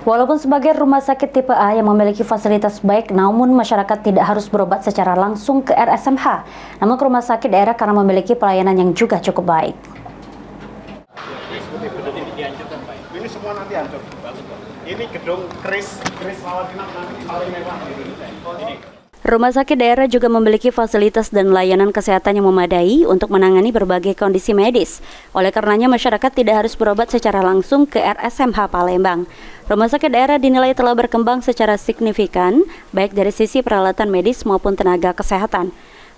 Walaupun sebagai rumah sakit tipe A yang memiliki fasilitas baik, namun masyarakat tidak harus berobat secara langsung ke RSMH. Namun ke rumah sakit daerah karena memiliki pelayanan yang juga cukup baik. Ini semua nanti hancur. Ini gedung Kris rawat inap nanti paling mewah di Indonesia. Rumah sakit daerah juga memiliki fasilitas dan layanan kesehatan yang memadai untuk menangani berbagai kondisi medis. Oleh karenanya masyarakat tidak harus berobat secara langsung ke RSMH Palembang. Rumah sakit daerah dinilai telah berkembang secara signifikan, baik dari sisi peralatan medis maupun tenaga kesehatan.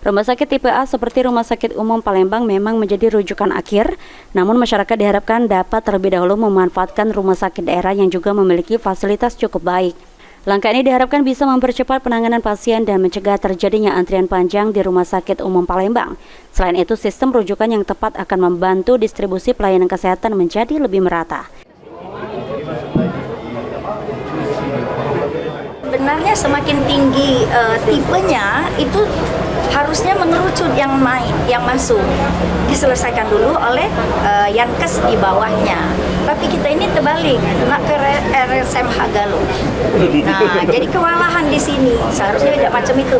Rumah sakit tipe A seperti Rumah Sakit Umum Palembang memang menjadi rujukan akhir, namun masyarakat diharapkan dapat terlebih dahulu memanfaatkan rumah sakit daerah yang juga memiliki fasilitas cukup baik. Langkah ini diharapkan bisa mempercepat penanganan pasien dan mencegah terjadinya antrian panjang di Rumah Sakit Umum Palembang. Selain itu, sistem rujukan yang tepat akan membantu distribusi pelayanan kesehatan menjadi lebih merata. Sebenarnya semakin tinggi tipenya itu harusnya mengerucut yang masuk diselesaikan dulu oleh Yankes di bawahnya. Tapi kita ini terbalik, nak ke RSMH Galuh. Nah, jadi kewalahan di sini. Seharusnya tidak macam itu.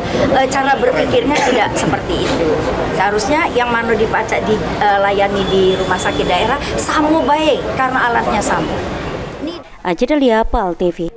Cara berpikirnya tidak seperti itu. Seharusnya yang mana dilayani di rumah sakit daerah sama baik karena alatnya sama. Aji Delia, PAL TV.